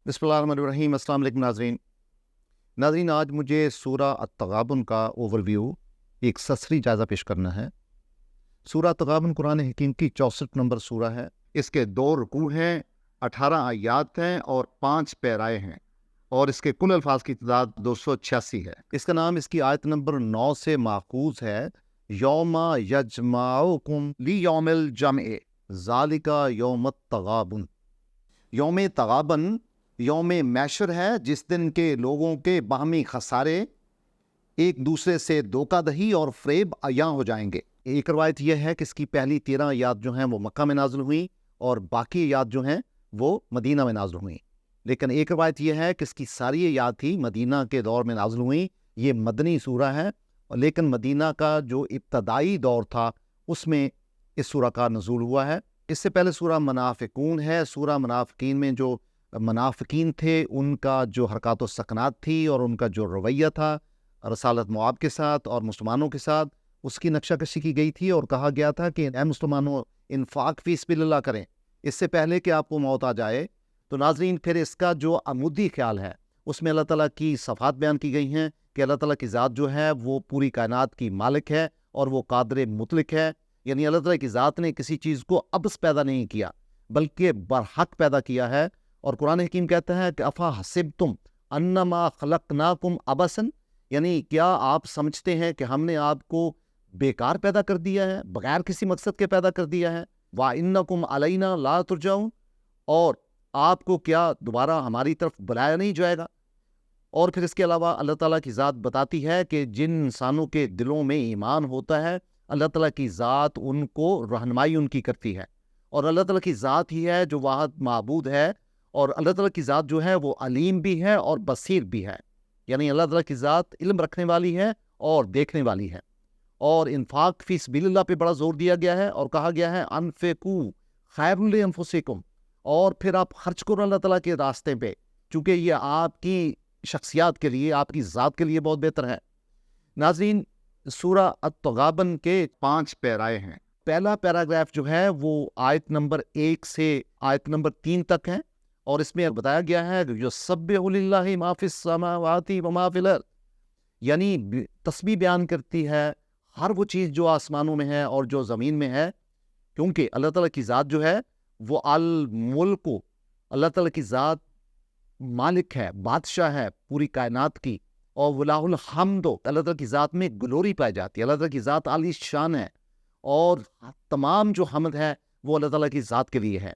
बिस्मिल्लाहिर्रहमानिर्रहीम। अस्सलाम वालेकुम नाज़रीन, आज मुझे सूरा अत-तग़ाबुन का ओवरव्यू एक सरसरी जायज़ा पेश करना है। सूरा अत-तग़ाबुन कुरान हकीम की 64 नंबर सूरा है। इसके 2 रुकू हैं, 18 आयात हैं और 5 पैराए हैं और इसके कुल अल्फाज की तादाद 286 है। इसका नाम इसकी आयत नंबर 9 से माखूज़ है। यौमा यजमाउकुम लियौमिल जमए ज़ालिका यौमुत तग़ाबुन। यौम तग़ाबन यौम मैशर है, जिस दिन के लोगों के बाहमी खसारे, एक दूसरे से धोखाधही और फ़रेब अयां हो जाएंगे। एक रवायत यह है कि इसकी पहली 13 आयात जो हैं वो मक्का में नाज़िल हुई और बाकी आयात जो हैं वो मदीना में नाज़िल हुई। लेकिन एक रवायत यह है कि इसकी सारी आयात ही मदीना के दौर में नाज़िल हुई। ये मदनी सूरा है, लेकिन मदीना का जो इब्तदाई दौर था उसमें इस सूरा का नज़ूल हुआ है। इससे पहले सूरा मुनाफ़िकून है। सूरा मुनाफ़िकीन में जो मुनाफ़िकीन थे उनका जो हरकत व सकनात थी और उनका जो रवैया था रसालत मुआब के साथ और मुसलमानों के साथ, उसकी नक्शाकशी की गई थी और कहा गया था कि ऐ मुसलमानों, इन्फ़ाक़ फ़ी सबिलिल्लाह करें इससे पहले कि आपको मौत आ जाए। तो नाज़रीन, फिर इसका जो अमूदी ख्याल है उसमें अल्लाह ताला की सफ़ात बयान की गई हैं कि अल्लाह ताला की ज़ात जो है वो पूरी कायनात की मालिक है और वो कादिर मुतलक है। यानी अल्लाह ताला की ज़ात ने किसी चीज़ को अब्स पैदा नहीं किया बल्कि बरहक पैदा किया है। और कुरान हकीम कहता है कि अफ़ा हसिबतुम अन्नमा खलक़नाकुम अबसन, यानी क्या आप समझते हैं कि हमने आपको बेकार पैदा कर दिया है, बगैर किसी मकसद के पैदा कर दिया है। वा इन्नकुम अलैना ला तुरजाऊन, और आपको क्या दोबारा हमारी तरफ बुलाया नहीं जाएगा। और फिर इसके अलावा अल्लाह ताला की ज़ात बताती है कि जिन इंसानों के दिलों में ईमान होता है, अल्लाह ताला की ज़ात उनको रहनुमाई उनकी करती है। और अल्लाह ताला की ज़ात ही है जो वाहिद माबूद है। और अल्लाह ताला की ज़ात जो है वो अलीम भी है और बसीर भी है। यानी अल्लाह ताला की ज़ात इल्म रखने वाली है और देखने वाली है। और इन्फ़ाक़ फ़ी सबिलिल्लाह पे बड़ा ज़ोर दिया गया है और कहा गया है अनफ़िक़ू खैरुल लिअन्फ़ुसिकुम, और फिर आप खर्च करो अल्लाह ताला के रास्ते पे, चूँकि ये आपकी शख्सियात के लिए, आपकी ज़ात के लिए बहुत बेहतर है। नाज़रीन, सूरा अत-तग़ाबन के 5 पैराए हैं। पहला पैराग्राफ जो है वो आयत नंबर 1 से आयत नंबर 3 तक है और इसमें बताया गया है कि युसब्बिहु लिल्लाहि मा फ़िस समावाति व मा फ़िल अर्ज़, यानी तस्बीह बयान करती है हर वो चीज़ जो आसमानों में है और जो ज़मीन में है, क्योंकि अल्लाह ताला की ज़ात जो है वो अल मुल्क, अल्लाह ताला की ज़ात मालिक है, बादशाह है पूरी कायनात की। और वलाहुल हम्द, अल्लाह ताला की ज़ात में ग्लोरी पाई जाती है। अल्लाह ताला की ज़ात आली शान है और तमाम जो हम्द है वो अल्लाह ताला की ज़ात के लिए है।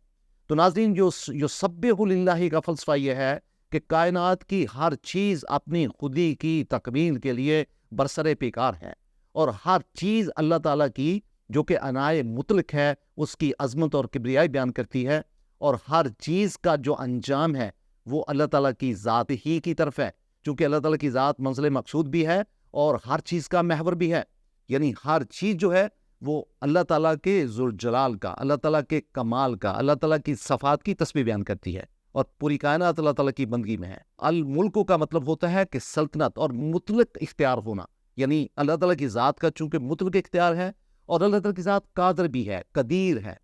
तो नाज़रीन, जो युसब्बिहु लिल्लाहि का फ़लसफ़ा ये है कि कायनात की हर चीज़ अपनी खुदी की तकमील के लिए बरसरे पेकार है और हर चीज़ अल्लाह ताला की जो कि अनाए मुतलक है उसकी अज़मत और किब्रियाई बयान करती है। और हर चीज़ का जो अंजाम है वो अल्लाह ताला की ज़ात ही की तरफ है, चूँकि अल्लाह ताला की ज़ात मंज़िल मक़सूद भी है और हर चीज़ का महवर भी है। यानी हर चीज़ जो है वो अल्लाह ताला के ज़ुल जलाल का, अल्लाह ताला के कमाल का, अल्लाह ताला की सफ़ात की तस्बीह बयान करती है और पूरी कायनात अल्लाह ताला की बंदगी में है। अल मुल्क का मतलब होता है कि सल्तनत और मुतलक इख्तियार होना, यानी अल्लाह ताला की ज़ात का चूँकि मुतलक इख्तियार है और अल्लाह ताला की ज़ात कादर भी है, कदीर है।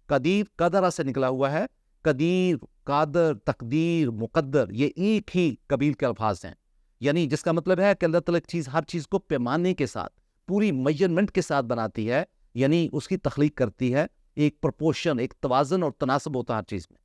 कदीर कदरा से निकला हुआ है। कदीर, कादर, तकदीर, मुकद्दर, ये एक ही कबील के अल्फाज हैं। यानी जिसका मतलब है कि अल्लाह ताला की चीज़ हर चीज़ को पैमाने के साथ, पूरी मेजरमेंट के साथ बनाती है, यानी उसकी तख्लीक करती है। एक प्रोपोर्शन, एक तवाज़ुन और तनासब होता है हर चीज़ में।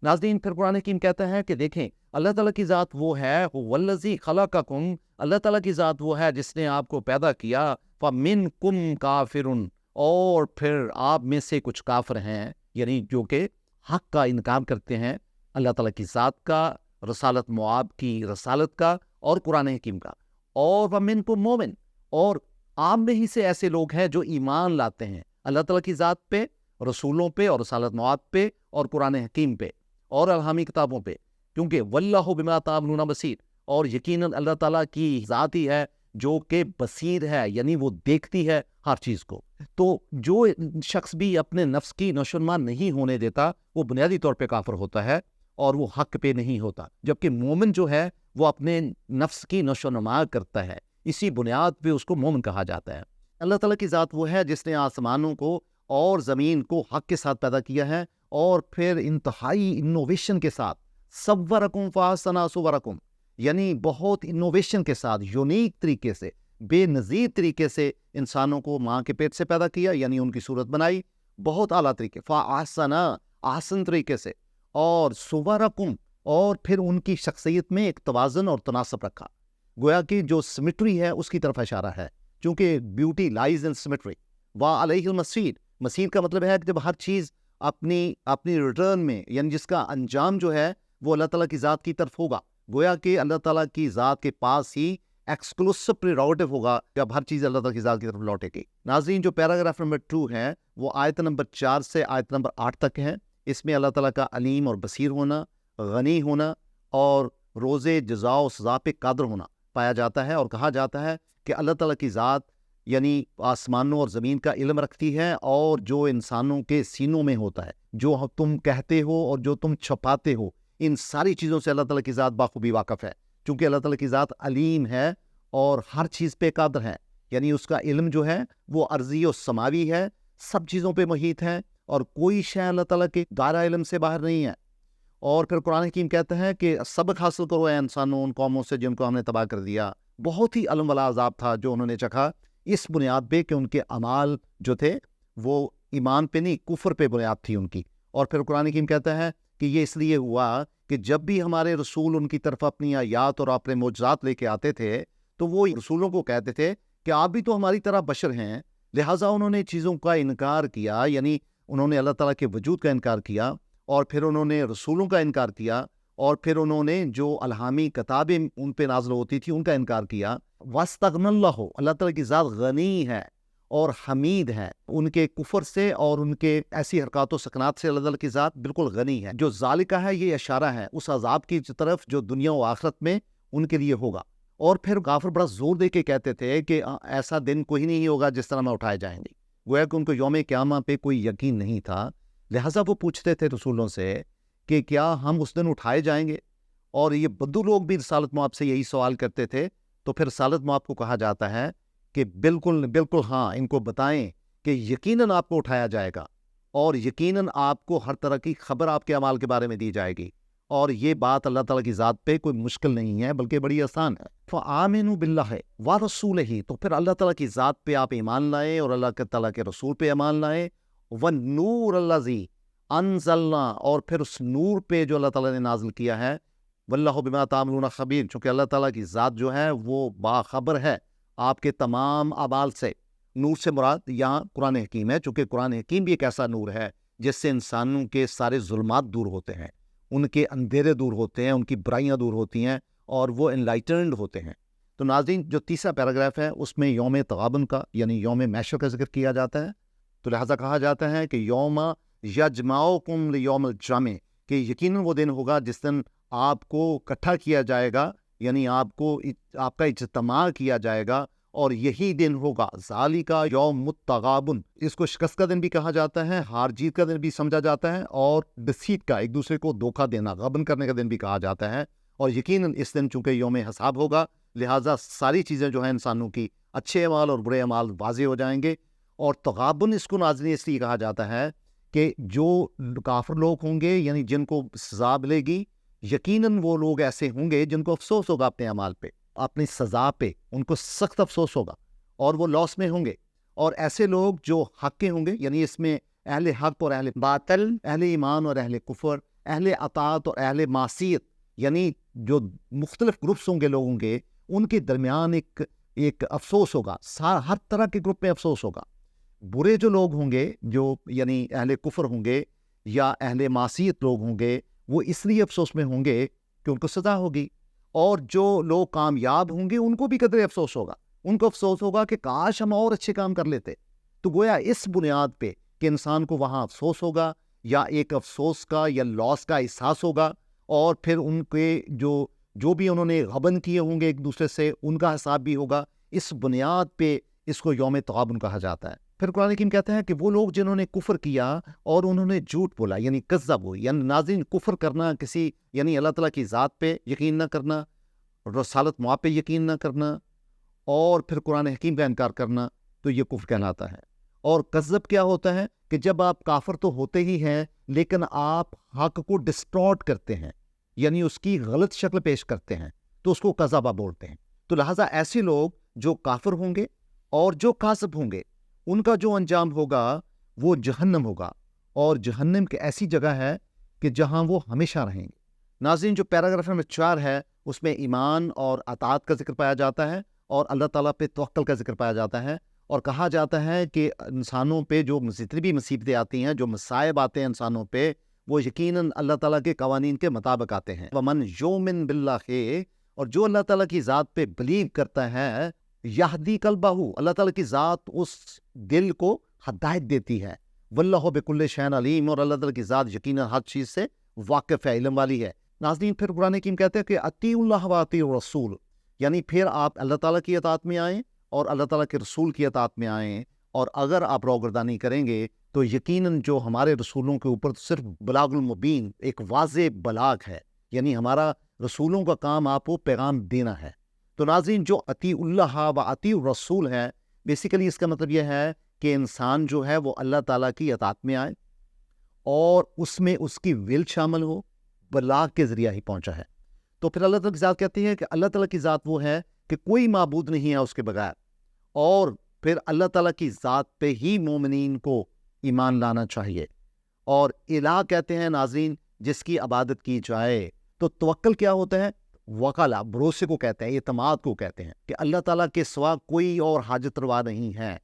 नाज़रीन, फिर कुरान हकीम कहता है कि देखें, अल्लाह ताला की ज़ात वो है हुवल्लज़ी खलक़कुम, अल्लाह ताला की ज़ात वो है जिसने आपको पैदा किया। फ़मिनकुम काफ़िरुन, और फिर आप में से कुछ काफिर हैं, यानी जो कि हक का इनकार करते हैं, अल्लाह ताला की ज़ात का, रसालत मुआब की रसालत का और कुरान हकीम का। और वमिनकुम मोमिन, और आप में ही से ऐसे लोग हैं जो ईमान लाते हैं अल्लाह ताला की ज़ात पे, रसूलों पे और रसालत मुआब पे और कुरान हकीम पे और अलहामी किताबों पे, क्योंकि वल्लाहु बिमा तामलूना बसीर, और यकीनन अल्लाह ताला की ज़ात ही है जो कि बसीर है, यानी वो देखती है हर चीज़ को। तो जो शख्स भी अपने नफ्स की नशोनुमा नहीं होने देता वो बुनियादी तौर पे काफिर होता है और वो हक पे नहीं होता, जबकि मोमिन जो है वो अपने नफ्स की नशोनुमा करता है, इसी बुनियाद पे उसको मोमिन कहा जाता है। अल्लाह ताला की ज़ात वो है जिसने आसमानों को और ज़मीन को हक के साथ पैदा किया है और फिर इंतहाई इनोवेशन के साथ सव्वरकुम फाहसना सुवरकुम, यानी बहुत इनोवेशन के साथ, यूनिक तरीके से, बेनज़ीर तरीके से इंसानों को माँ के पेट से पैदा किया, यानी उनकी सूरत बनाई बहुत आला तरीके, फाहसना आसन तरीके से, और सुवरकुम, और फिर उनकी शख्सियत में एक तवाज़ुन और तनासब रखा। गोया कि जो सिमेट्री है उसकी तरफ इशारा है, क्योंकि ब्यूटी लाइज इन सिमेट्री। वा अलैहिल मसीर, मसीर का मतलब है कि जब हर चीज़ अपनी अपनी रिटर्न में, यानी जिसका अंजाम जो है वो अल्लाह ताला की ज़ात की तरफ होगा। गोया कि अल्लाह ताला की ज़ात के पास ही एक्सक्लूसिव प्रेरोगेटिव होगा जब हर चीज़ अल्लाह ताला की ज़ात की तरफ लौटेगी। नाज़रीन, जो पैराग्राफ नंबर 2 है वो आयत नंबर 4 से आयत नंबर 8 तक है। इसमें अल्लाह ताला का अलीम और बसीर होना, गनी होना और रोज़े जज़ा और सज़ा पे कादिर होना पाया जाता है, और कहा जाता है कि अल्लाह ताला की ज़ात यानी आसमानों और ज़मीन का इल्म रखती है, और जो इंसानों के सीनों में होता है, जो तुम कहते हो और जो तुम छुपाते हो, इन सारी चीज़ों से अल्लाह ताला की ज़ात बाखूबी वाक़फ़ है, क्योंकि अल्लाह ताला की ज़ात अलीम है और हर चीज़ पे कादिर है। यानी उसका इल्म जो है वो अर्ज़ी और समावी है, सब चीज़ों पे मुहीत है, और कोई शय अल्लाह ताला के दायरा इल्म से बाहर नहीं है। और फिर कुरान हकीम कहता है कि सबक हासिल करो ऐ इंसानों उन कौमों से जिनको हमने तबाह कर दिया। बहुत ही अलम वाला अज़ाब था जो उन्होंने चखा, इस बुनियाद पे कि उनके अमाल जो थे वो ईमान पे नहीं, कुफ्र पे बुनियाद थी उनकी। और फिर कुरान हकीम कहता है कि ये इसलिए हुआ कि जब भी हमारे रसूल उनकी तरफ अपनी आयात और अपने मौजज़ात लेके आते थे तो वो रसूलों को कहते थे कि आप भी तो हमारी तरह बशर हैं, लिहाजा उन्होंने चीज़ों का इनकार किया, यानी उन्होंने अल्लाह ताला के वजूद का इनकार किया, और फिर उन्होंने रसूलों का इनकार किया, और फिर उन्होंने जो अलहामी किताबें उन पे नाज़िल होती थी उनका इनकार किया। वस्तगनल्लाहु, अल्लाह ताला की ज़ात गनी है और हमीद है उनके कुफर से और उनके ऐसी हरकत व सकनात से। अल्लाह ताला की ज़ात बिल्कुल गनी है। जो ज़ालिका है ये इशारा है उस अज़ाब की तरफ जो दुनिया व आखिरत में उनके लिए होगा। और फिर गाफिर बड़ा जोर दे के कहते थे कि ऐसा दिन कोई नहीं होगा जिस तरह में उठाए जाएंगे। गोया कि उनको यौम क़यामा पे कोई यकीन नहीं था, लिहाजा वो पूछते थे रसूलों से कि क्या हम उस दिन उठाए जाएंगे। और ये बद्दू लोग भी रिसालत मौब से यही सवाल करते थे। तो फिर रिसालत मौब को कहा जाता है कि बिल्कुल बिल्कुल हाँ, इनको बताएं कि यकीनन आपको उठाया जाएगा, और यकीनन आपको हर तरह की खबर आपके अमाल के बारे में दी जाएगी। और ये बात अल्लाह ताला की ज़ात पे कोई मुश्किल नहीं है, बल्कि बड़ी आसान है। फ़आमिनु बिल्लाहि व रसूलिही, तो फिर अल्लाह ताला की ज़ात पे आप ईमान लाएं और अल्लाह ताला के रसूल पे ईमान लाएं। व नूर अल्लज़ी अनज़लना, और फिर उस नूर पे जो अल्लाह ताला ने नाज़िल किया है। वल्लाहु बिमा तामलून खबीर, चूँकि अल्लाह ताला की ज़ात जो है वो बाखबर है आपके तमाम अमाल से। नूर से मुराद यहाँ कुरान हकीम है, चूँकि कुरान हकीम भी एक ऐसा नूर है जिससे इंसानों के सारे जुल्मात दूर होते हैं, उनके अंधेरे दूर होते हैं, उनकी बुराइयाँ दूर होती हैं, और वो एनलाइटन्ड होते हैं। तो नाज़रीन, जो तीसरा पैराग्राफ है उसमें यौम तगाबुन का यानी यौम महशर का जिक्र किया जाता है। तो लिहाजा कहा जाता है कि यौम यजमाउकुम लियौमिल जम, कि यकीनन वो दिन होगा जिस दिन आपको इकट्ठा किया जाएगा, यानी आपका इज्तिमा किया जाएगा, और यही दिन होगा ज़ालिका यौमुत तगाबुन। इसको शिकस्त का दिन भी कहा जाता है, हार जीत का दिन भी समझा जाता है, और डिसीट का, एक दूसरे को धोखा देना, गबन करने का दिन भी कहा जाता है। और यकीनन इस दिन चूँकि यौम हिसाब होगा, लिहाजा सारी चीज़ें जो हैं इंसानों की, अच्छे अमाल और बुरे अमाल वाज़े हो जाएंगे। और तगाबुन इसको नाज़रीन इसलिए कहा जाता है कि जो काफिर लोग होंगे, यानी जिनको सज़ा मिलेगी, यकीनन वो लोग ऐसे होंगे जिनको अफसोस होगा अपने अमाल पे, अपनी सज़ा पे उनको सख्त अफसोस होगा, और वो लॉस में होंगे। और ऐसे लोग जो हक के होंगे, यानी इसमें अहले हक और अहले बातिल, अहले ईमान और अहले कुफर, अहले अतात और अहले मासियत, यानी जो मुख्तलिफ ग्रुप्स होंगे लोगों के, उनके दरमियान एक अफसोस होगा। हर तरह के ग्रुप में अफसोस होगा। बुरे जो लोग होंगे, जो यानी अहले कुफर होंगे या अहले मासियत लोग होंगे, वो इसलिए अफसोस में होंगे कि उनको सज़ा होगी। और जो लोग कामयाब होंगे उनको भी कदरे अफसोस होगा, उनको अफसोस होगा कि काश हम और अच्छे काम कर लेते। तो गोया इस बुनियाद पे कि इंसान को वहाँ अफसोस होगा, या एक अफसोस का या लॉस का एहसास होगा, और फिर उनके जो भी उन्होंने गबन किए होंगे एक दूसरे से, उनका हिसाब भी होगा। इस बुनियाद पे इसको यौम तगाबुन कहा जाता है। फिर कुरान हकीम कहता है कि वो लोग जिन्होंने कुफर किया और उन्होंने झूठ बोला, यानी कज़्ज़ब हुई, यानी नाज़रीन कुफर करना किसी, यानी अल्लाह ताला की ज़ात पे यकीन न करना, रसालत मौब पे यकीन न करना, और फिर कुरान हकीम का इनकार करना, तो ये कुफ्र कहलाता है। और कज़्ज़ब क्या होता है कि जब आप काफिर तो होते ही हैं, लेकिन आप हक को डिस्टॉर्ट करते हैं, یعنی اس کی غلط شکل پیش کرتے ہیں تو اس کو کذابہ بولتے ہیں۔ تو لہٰذا ایسے لوگ جو کافر ہوں گے اور جو کاذب ہوں گے ان کا جو انجام ہوگا وہ جہنم ہوگا، اور جہنم کی ایسی جگہ ہے کہ جہاں وہ ہمیشہ رہیں گے۔ ناظرین، جو پیراگراف نمبر 4 ہے اس میں ایمان اور اطاعت کا ذکر پایا جاتا ہے اور اللہ تعالیٰ پہ توکل کا ذکر پایا جاتا ہے، اور کہا جاتا ہے کہ انسانوں پہ جو جتنی بھی مصیبتیں آتی ہیں، جو مصائب آتے ہیں انسانوں پہ، وہ یقیناً اللہ تعالیٰ کے قوانین کے مطابق آتے ہیں۔ وَمَن يُؤْمِن بِاللَّهِ، اور جو اللہ تعالیٰ کی ذات پہ بلیو کرتا ہے، یہدی قلبہ، اللہ تعالیٰ کی ذات اس دل کو ہدایت دیتی ہے۔ واللہ بکل شیء علیم، اور اللہ تعالیٰ کی ذات یقیناً ہر چیز سے واقف ہے، علم والی ہے۔ ناظرین، پھر قرآن حکیم کہتے ہیں کہ اطیعوا اللہ واطیعوا الرسول، یعنی پھر آپ اللہ تعالیٰ کی اطاعت میں آئیں اور اللہ تعالیٰ کے رسول کی اطاعت میں آئیں، اور اگر آپ روگردانی کریں گے تو یقیناً جو ہمارے رسولوں کے اوپر صرف بلاغ المبین، ایک واضح بلاغ ہے، یعنی ہمارا رسولوں کا کام آپ کو پیغام دینا ہے۔ تو ناظرین، جو اطیعوا اللہ و اطیعوا الرسول ہے، بیسیکلی اس کا مطلب یہ ہے کہ انسان جو ہے وہ اللہ تعالیٰ کی اطاعت میں آئے اور اس میں اس کی ول شامل ہو، بلاغ کے ذریعہ ہی پہنچا ہے۔ تو پھر اللہ تعالیٰ کی ذات کہتی ہے کہ اللہ تعالیٰ کی ذات وہ ہے کہ کوئی معبود نہیں ہے اس کے بغیر، اور پھر اللہ تعالیٰ کی ذات پہ ہی مومنین کو ایمان لانا چاہیے۔ اور الہ کہتے ہیں ناظرین جس کی عبادت کی جائے۔ تو توکل کیا ہوتا ہے؟ وکلا، بھروسے کو کہتے ہیں، اعتماد کو کہتے ہیں کہ اللہ تعالیٰ کے سوا کوئی اور حاجت روا نہیں ہے۔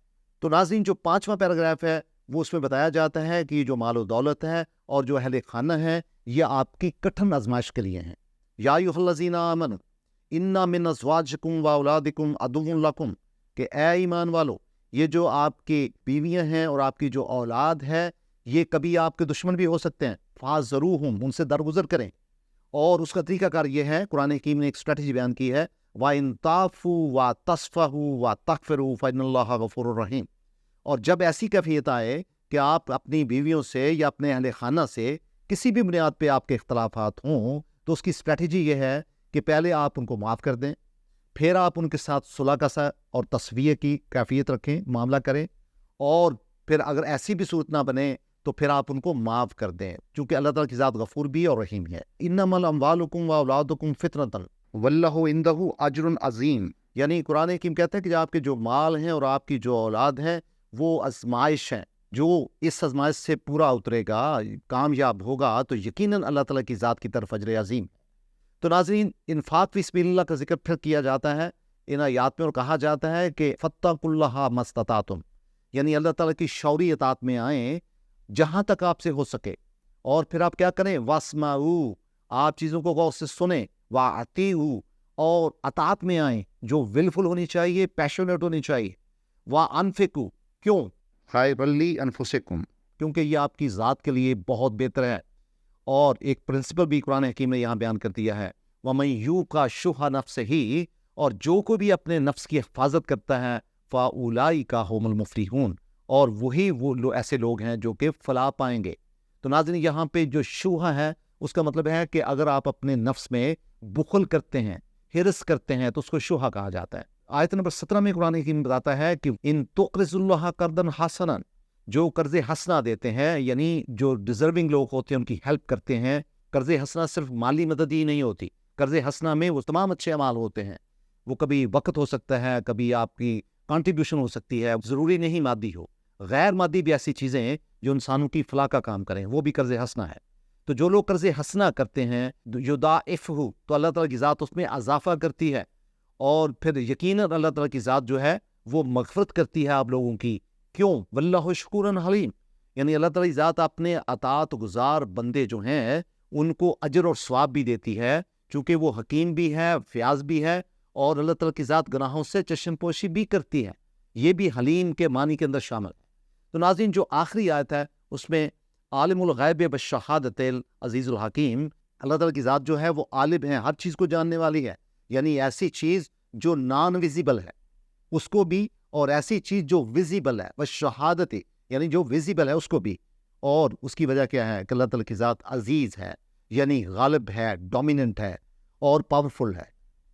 تو ناظرین، جو 5واں پیراگراف ہے وہ اس میں بتایا جاتا ہے کہ یہ جو مال و دولت ہے اور جو اہل خانہ ہے یہ آپ کی کٹھن آزمائش کے لیے ہیں۔ یا ایھا الذین آمنوا ان من ازواجکم و اولادکم عدو لکم، کہ اے ایمان والو، یہ جو آپ کی بیویاں ہیں اور آپ کی جو اولاد ہے یہ کبھی آپ کے دشمن بھی ہو سکتے ہیں، فاحذروہم، ان سے درگزر کریں۔ اور اس کا طریقہ کار یہ ہے، قرآن حکیم نے ایک اسٹریٹجی بیان کی ہے، وَإِن تَعْفُوا وَتَصْفَحُوا وَتَغْفِرُوا فَإِنَّ اللَّهَ غَفُورٌ رَحِيمٌ۔ اور جب ایسی کیفیت آئے کہ آپ اپنی بیویوں سے یا اپنے اہل خانہ سے کسی بھی بنیاد پہ آپ کے اختلافات ہوں، تو اس کی اسٹریٹجی یہ ہے کہ پہلے آپ ان کو معاف کر دیں، پھر آپ ان کے ساتھ صلح کا اور تصفیہ کی کیفیت رکھیں، معاملہ کریں، اور پھر اگر ایسی بھی صورت نہ بنے تو پھر آپ ان کو معاف کر دیں، چونکہ اللہ تعالیٰ کی ذات غفور بھی اور رحیم ہے۔ انما الاموالکم واولادکم فتنۃ واللہ عندہ اجر عظیم، یعنی قرآن حکیم کہتا ہے کہ آپ کے جو مال ہیں اور آپ کی جو اولاد ہے وہ آزمائش ہیں، جو اس آزمائش سے پورا اترے گا، کامیاب ہوگا، تو یقیناً اللہ تعالیٰ کی ذات کی طرف اجر عظیم ہے۔ تو ناظرین، انفاق فی سبیل اللہ کا ذکر پھر کیا جاتا ہے ان آیات میں، اور کہا جاتا ہے کہ فاتقوا اللہ ما استطعتم، یعنی اللہ تعالیٰ کی شعوری اطاعت میں آئیں جہاں تک آپ سے ہو سکے، اور پھر آپ کیا کریں، واسمعوا، آپ چیزوں کو غور سے سنیں، واطیعوا، اور اطاعت میں آئیں جو ولفل ہونی چاہیے، پیشنیٹ ہونی چاہیے، وانفقوا، کیوں؟ خیر لی انفسکم، کیونکہ یہ آپ کی ذات کے لیے بہت بہتر ہے۔ اور ایک پرنسپل بھی قرآن حکیم نے یہاں بیان کر دیا ہے، وَمَن یوق شح نفسہ، اور جو کوئی بھی اپنے نفس کی حفاظت کرتا ہے، فَأُولَئِکَ هُمُ الْمُفْلِحُونَ، اور وہی وہ ایسے لوگ ہیں جو کہ فلاح پائیں گے۔ تو ناظرین، یہاں پہ جو شح ہے اس کا مطلب ہے کہ اگر آپ اپنے نفس میں بخل کرتے ہیں، حرص کرتے ہیں، تو اس کو شح کہا جاتا ہے۔ آیت نمبر 17 میں قرآن حکیم بتاتا ہے کہ ان تقرضوا اللہ قرضا حسنا، جو قرض حسنہ دیتے ہیں، یعنی جو ڈیزرونگ لوگ ہوتے ہیں ان کی ہیلپ کرتے ہیں۔ قرض حسنہ صرف مالی مدد ہی نہیں ہوتی، قرض حسنہ میں وہ تمام اچھے اعمال ہوتے ہیں، وہ کبھی وقت ہو سکتا ہے، کبھی آپ کی کنٹریبیوشن ہو سکتی ہے، ضروری نہیں مادی ہو، غیر مادی بھی ایسی چیزیں ہیں جو انسانوں کی فلاح کا کام کریں، وہ بھی قرض حسنہ ہے۔ تو جو لوگ قرض حسنہ کرتے ہیں یضاعفہ، تو اللہ تعالیٰ کی ذات اس میں اضافہ کرتی ہے، اور پھر یقیناً اللہ تعالیٰ کی ذات جو ہے وہ مغفرت کرتی ہے آپ لوگوں کی۔ کیوں؟ واللہ شکور حلیم، یعنی اللہ تعالیٰ کی ذات اپنے اطاعت گزار بندے جو ہیں ان کو اجر اور ثواب بھی دیتی ہے، چونکہ وہ حکیم بھی ہے، فیاض بھی ہے، اور اللہ تعالیٰ کی ذات گناہوں سے چشم پوشی بھی کرتی ہے، یہ بھی حلیم کے معنی کے اندر شامل ہے۔ تو ناظرین، جو آخری آیت ہے اس میں عالم الغیب بالشہادۃ العزیز الحکیم، اللہ تعالیٰ کی ذات جو ہے وہ عالم ہے، ہر چیز کو جاننے والی ہے، یعنی ایسی چیز جو نان ویزیبل ہے اس کو بھی، اور ایسی چیز جو ویزیبل ہے، والشہادت یعنی جو ویزیبل ہے اس کو بھی۔ اور اس کی وجہ کیا ہے کہ اللہ تعالیٰ کی ذات عزیز ہے، یعنی غالب ہے، ڈومیننٹ ہے، اور پاورفل ہے،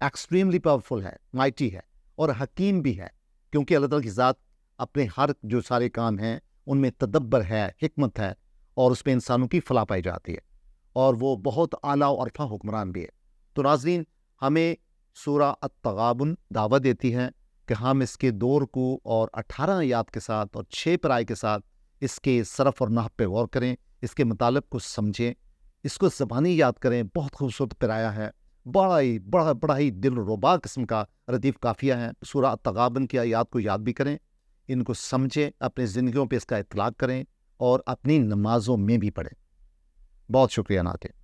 ایکسٹریملی پاورفل ہے، مائٹی ہے، اور حکیم بھی ہے، کیونکہ اللہ تعالیٰ کی ذات اپنے ہر جو سارے کام ہیں ان میں تدبر ہے، حکمت ہے، اور اس میں انسانوں کی فلاح پائی جاتی ہے۔ اور وہ بہت اعلیٰ و عرفہ حکمران بھی ہے۔ تو ناظرین، ہمیں سورہ التغابن دعوت دیتی ہے کہ ہم اس کے 2 رکوع اور 18 آیات کے ساتھ اور 6 پرائے کے ساتھ اس کے صرف اور نحو پہ غور کریں، اس کے مطالب کو سمجھیں، اس کو زبانی یاد کریں۔ بہت خوبصورت پرایہ ہے، بڑا ہی دل ربا قسم کا ردیف قافیہ ہے۔ سورہ التغابن کی آیات کو یاد بھی کریں، ان کو سمجھیں، اپنی زندگیوں پہ اس کا اطلاق کریں اور اپنی نمازوں میں بھی پڑھیں۔ بہت شکریہ ناظرین۔